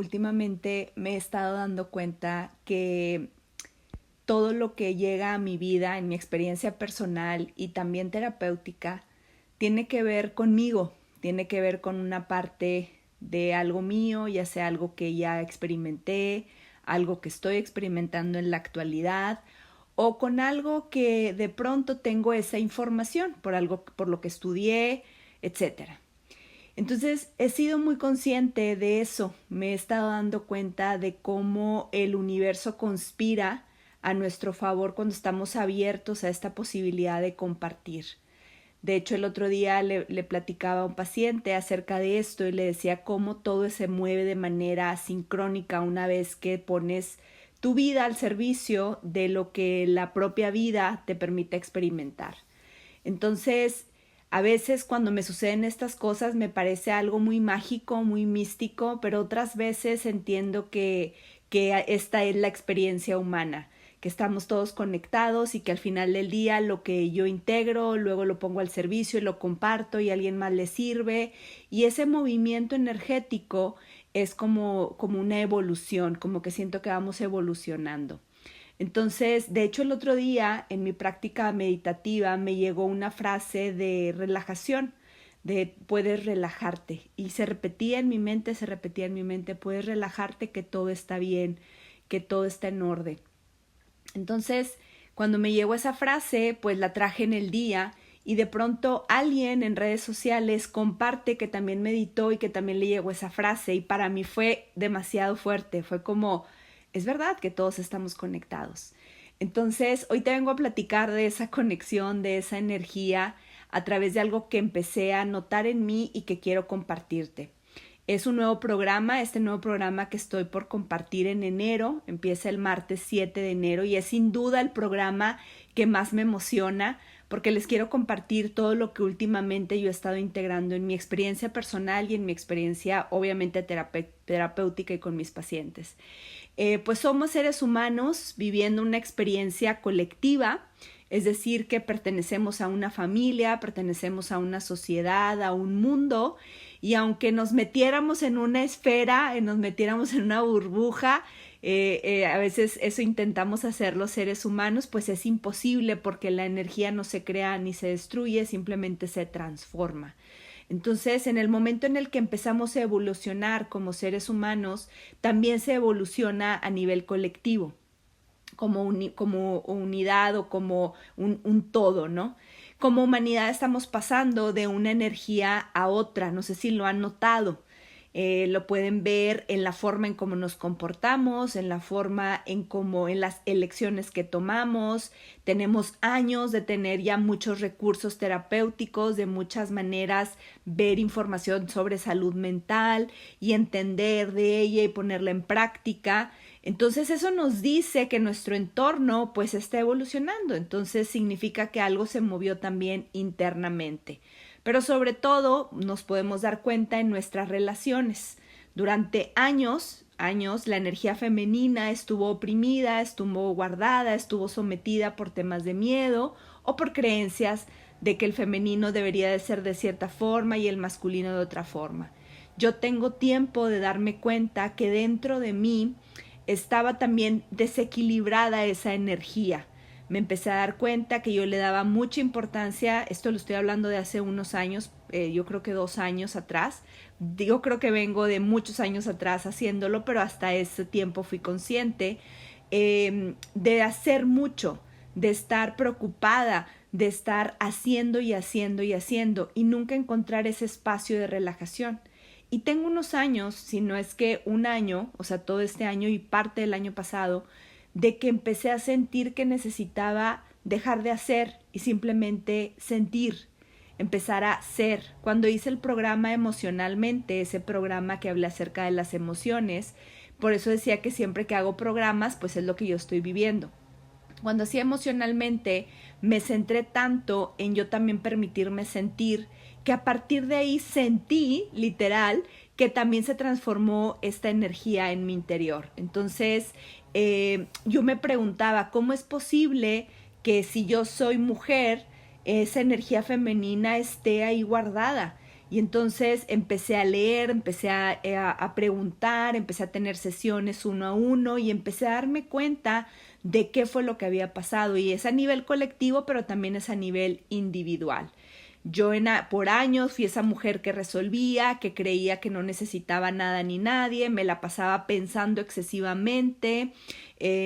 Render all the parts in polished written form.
últimamente me he estado dando cuenta que todo lo que llega a mi vida, en mi experiencia personal y también terapéutica, tiene que ver conmigo, tiene que ver con una parte de algo mío, ya sea algo que ya experimenté, algo que estoy experimentando en la actualidad, o con algo que de pronto tengo esa información por algo por lo que estudié, etcétera. Entonces he sido muy consciente de eso, me he estado dando cuenta de cómo el universo conspira a nuestro favor cuando estamos abiertos a esta posibilidad de compartir. De hecho, el otro día le platicaba a un paciente acerca de esto y le decía cómo todo se mueve de manera sincrónica una vez que pones tu vida al servicio de lo que la propia vida te permite experimentar. Entonces, a veces cuando me suceden estas cosas me parece algo muy mágico, muy místico, pero otras veces entiendo que esta es la experiencia humana, que estamos todos conectados y que al final del día lo que yo integro, luego lo pongo al servicio y lo comparto y a alguien más le sirve. Y ese movimiento energético es como una evolución, como que siento que vamos evolucionando. Entonces, de hecho, el otro día en mi práctica meditativa me llegó una frase de relajación, de puedes relajarte. Y se repetía en mi mente, puedes relajarte, que todo está bien, que todo está en orden. Entonces, cuando me llegó esa frase, pues la traje en el día y de pronto alguien en redes sociales comparte que también meditó y que también le llegó esa frase y para mí fue demasiado fuerte, fue como, es verdad que todos estamos conectados. Entonces, hoy te vengo a platicar de esa conexión, de esa energía a través de algo que empecé a notar en mí y que quiero compartirte. Es un nuevo programa, este nuevo programa que estoy por compartir en enero, empieza el martes 7 de enero y es sin duda el programa que más me emociona porque les quiero compartir todo lo que últimamente yo he estado integrando en mi experiencia personal y en mi experiencia obviamente terapéutica y con mis pacientes. Pues somos seres humanos viviendo una experiencia colectiva, es decir, que pertenecemos a una familia, pertenecemos a una sociedad, a un mundo, y aunque nos metiéramos en una esfera, nos metiéramos en una burbuja, a veces eso intentamos hacer los seres humanos, pues es imposible porque la energía no se crea ni se destruye, simplemente se transforma. Entonces, en el momento en el que empezamos a evolucionar como seres humanos, también se evoluciona a nivel colectivo, como unidad o como un todo, ¿no? Como humanidad estamos pasando de una energía a otra, no sé si lo han notado. Lo pueden ver en la forma en cómo nos comportamos, en la forma en las elecciones que tomamos. Tenemos años de tener ya muchos recursos terapéuticos, de muchas maneras ver información sobre salud mental y entender de ella y ponerla en práctica. Entonces eso nos dice que nuestro entorno pues está evolucionando, entonces significa que algo se movió también internamente. Pero sobre todo nos podemos dar cuenta en nuestras relaciones. Durante años, la energía femenina estuvo oprimida, estuvo guardada, estuvo sometida por temas de miedo o por creencias de que el femenino debería de ser de cierta forma y el masculino de otra forma. Yo tengo tiempo de darme cuenta que dentro de mí estaba también desequilibrada esa energía. Me empecé a dar cuenta que yo le daba mucha importancia, esto lo estoy hablando de hace unos años, yo creo que 2 años atrás, yo creo que vengo de muchos años atrás haciéndolo, pero hasta ese tiempo fui consciente de hacer mucho, de estar preocupada, de estar haciendo y haciendo y haciendo y nunca encontrar ese espacio de relajación. Y tengo unos años, si no es que un año, o sea, todo este año y parte del año pasado, de que empecé a sentir que necesitaba dejar de hacer y simplemente sentir, empezar a ser. Cuando hice el programa Emocionalmente, ese programa que hablé acerca de las emociones, por eso decía que siempre que hago programas, pues es lo que yo estoy viviendo. Cuando hacía Emocionalmente, me centré tanto en yo también permitirme sentir, que a partir de ahí sentí, literal, que también se transformó esta energía en mi interior. Entonces, yo me preguntaba, ¿cómo es posible que si yo soy mujer, esa energía femenina esté ahí guardada? Y entonces empecé a leer, empecé a preguntar, empecé a tener sesiones uno a uno y empecé a darme cuenta de qué fue lo que había pasado. Y es a nivel colectivo, pero también es a nivel individual. Yo por años fui esa mujer que resolvía, que creía que no necesitaba nada ni nadie, me la pasaba pensando excesivamente,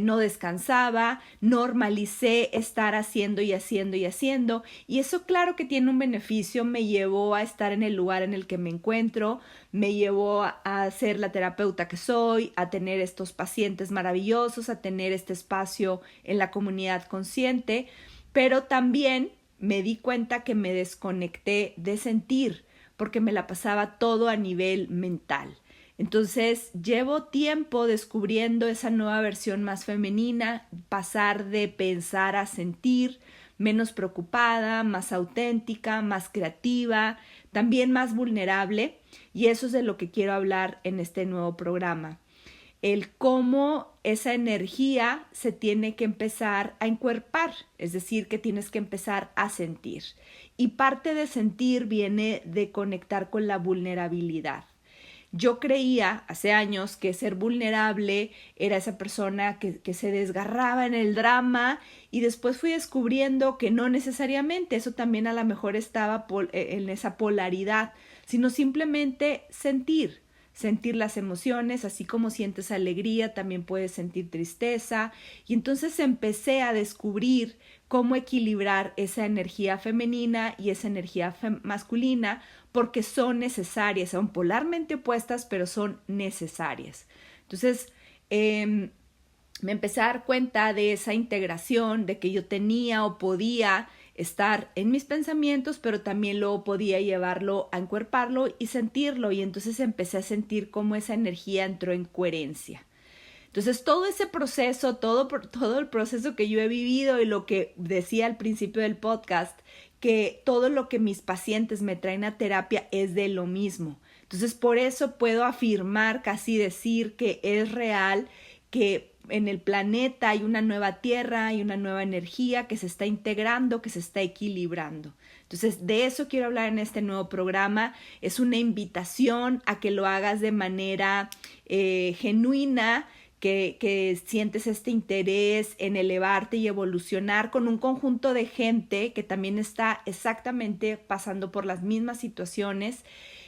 no descansaba, normalicé estar haciendo y haciendo y haciendo, y eso claro que tiene un beneficio, me llevó a estar en el lugar en el que me encuentro, me llevó a ser la terapeuta que soy, a tener estos pacientes maravillosos, a tener este espacio en la comunidad consciente, pero también me di cuenta que me desconecté de sentir porque me la pasaba todo a nivel mental. Entonces llevo tiempo descubriendo esa nueva versión más femenina, pasar de pensar a sentir, menos preocupada, más auténtica, más creativa, también más vulnerable, y eso es de lo que quiero hablar en este nuevo programa. El cómo esa energía se tiene que empezar a encuerpar, es decir, que tienes que empezar a sentir. Y parte de sentir viene de conectar con la vulnerabilidad. Yo creía hace años que ser vulnerable era esa persona que se desgarraba en el drama y después fui descubriendo que no necesariamente, eso también a lo mejor estaba en esa polaridad, sino simplemente sentir las emociones, así como sientes alegría, también puedes sentir tristeza. Y entonces empecé a descubrir cómo equilibrar esa energía femenina y esa energía masculina, porque son necesarias, son polarmente opuestas, pero son necesarias. Entonces, me empecé a dar cuenta de esa integración, de que yo tenía o podía estar en mis pensamientos, pero también luego podía llevarlo a encuerparlo y sentirlo, y entonces empecé a sentir cómo esa energía entró en coherencia. Entonces todo ese proceso, todo el proceso que yo he vivido y lo que decía al principio del podcast, que todo lo que mis pacientes me traen a terapia es de lo mismo. Entonces por eso puedo afirmar, casi decir que es real, que en el planeta hay una nueva tierra, hay una nueva energía que se está integrando, que se está equilibrando. Entonces, de eso quiero hablar en este nuevo programa. Es una invitación a que lo hagas de manera genuina, que sientes este interés en elevarte y evolucionar con un conjunto de gente que también está exactamente pasando por las mismas situaciones.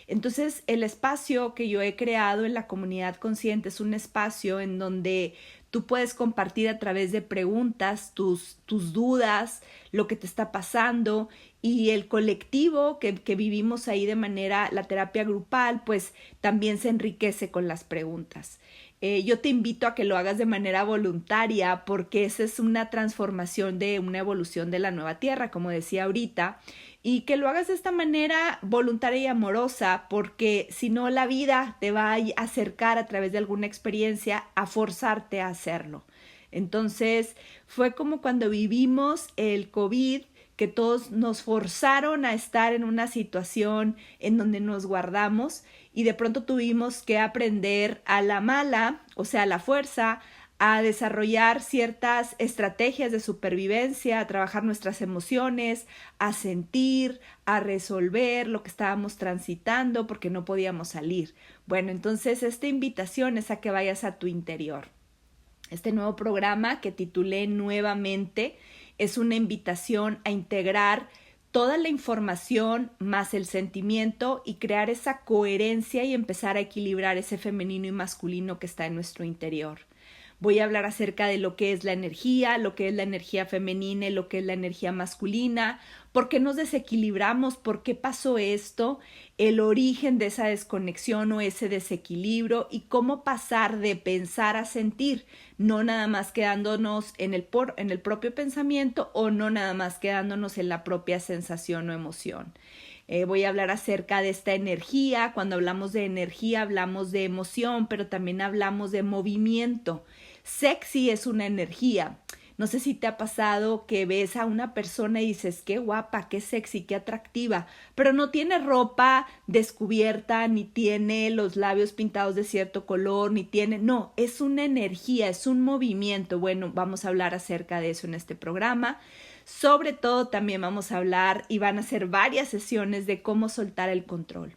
Entonces, el espacio que yo he creado en la comunidad consciente es un espacio en donde tú puedes compartir a través de preguntas tus dudas, lo que te está pasando, y el colectivo que vivimos ahí de manera, la terapia grupal, pues también se enriquece con las preguntas. Yo te invito a que lo hagas de manera voluntaria porque esa es una transformación de una evolución de la nueva tierra, como decía ahorita, y que lo hagas de esta manera voluntaria y amorosa, porque si no la vida te va a acercar a través de alguna experiencia a forzarte a hacerlo. Entonces fue como cuando vivimos el COVID, que todos nos forzaron a estar en una situación en donde nos guardamos y de pronto tuvimos que aprender a la mala, o sea, a la fuerza, a desarrollar ciertas estrategias de supervivencia, a trabajar nuestras emociones, a sentir, a resolver lo que estábamos transitando porque no podíamos salir. Bueno, entonces esta invitación es a que vayas a tu interior. Este nuevo programa que titulé Nuevamente es una invitación a integrar toda la información más el sentimiento y crear esa coherencia y empezar a equilibrar ese femenino y masculino que está en nuestro interior. Voy a hablar acerca de lo que es la energía, lo que es la energía femenina y lo que es la energía masculina, por qué nos desequilibramos, por qué pasó esto, el origen de esa desconexión o ese desequilibrio y cómo pasar de pensar a sentir, no nada más quedándonos en el propio pensamiento o no nada más quedándonos en la propia sensación o emoción. Voy a hablar acerca de esta energía. Cuando hablamos de energía hablamos de emoción, pero también hablamos de movimiento. Sexy es una energía. No sé si te ha pasado que ves a una persona y dices, qué guapa, qué sexy, qué atractiva, pero no tiene ropa descubierta, ni tiene los labios pintados de cierto color, no, es una energía, es un movimiento. Bueno, vamos a hablar acerca de eso en este programa. Sobre todo también vamos a hablar y van a ser varias sesiones de cómo soltar el control.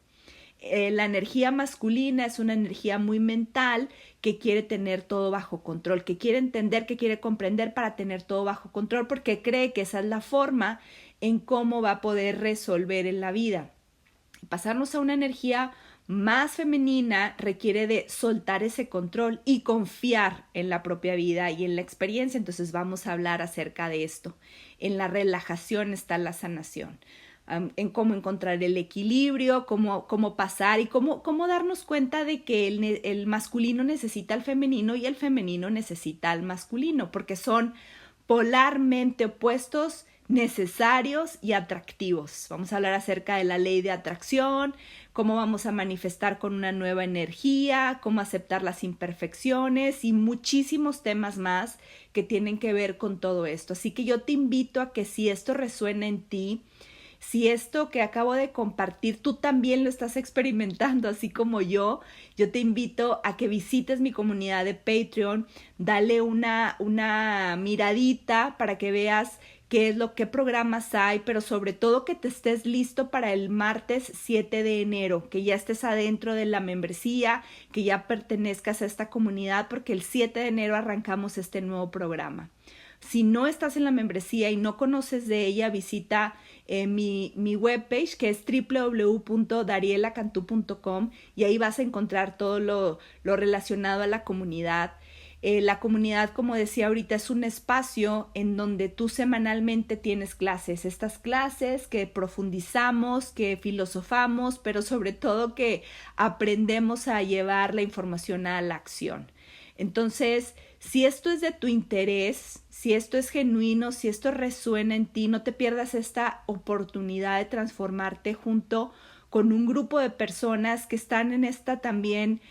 La energía masculina es una energía muy mental que quiere tener todo bajo control, que quiere entender, que quiere comprender para tener todo bajo control, porque cree que esa es la forma en cómo va a poder resolver en la vida. Pasarnos a una energía más femenina requiere de soltar ese control y confiar en la propia vida y en la experiencia. Entonces vamos a hablar acerca de esto. En la relajación está la sanación. En cómo encontrar el equilibrio, cómo pasar y cómo darnos cuenta de que el masculino necesita al femenino y el femenino necesita al masculino, porque son polarmente opuestos, necesarios y atractivos. Vamos a hablar acerca de la ley de atracción, cómo vamos a manifestar con una nueva energía, cómo aceptar las imperfecciones y muchísimos temas más que tienen que ver con todo esto. Así que yo te invito a que si esto resuena en ti, si esto que acabo de compartir tú también lo estás experimentando así como yo te invito a que visites mi comunidad de Patreon, dale una miradita para que veas qué programas hay, pero sobre todo que te estés listo para el martes 7 de enero, que ya estés adentro de la membresía, que ya pertenezcas a esta comunidad, porque el 7 de enero arrancamos este nuevo programa. Si no estás en la membresía y no conoces de ella, visita mi webpage, que es www.darielacantu.com, y ahí vas a encontrar todo lo relacionado a la comunidad. La comunidad, como decía ahorita, es un espacio en donde tú semanalmente tienes clases. Estas clases que profundizamos, que filosofamos, pero sobre todo que aprendemos a llevar la información a la acción. Entonces, si esto es de tu interés, si esto es genuino, si esto resuena en ti, no te pierdas esta oportunidad de transformarte junto con un grupo de personas que están en esta también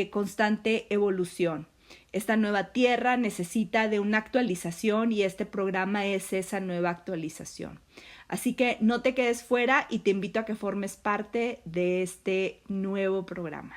constante evolución. Esta nueva tierra necesita de una actualización y este programa es esa nueva actualización. Así que no te quedes fuera y te invito a que formes parte de este nuevo programa.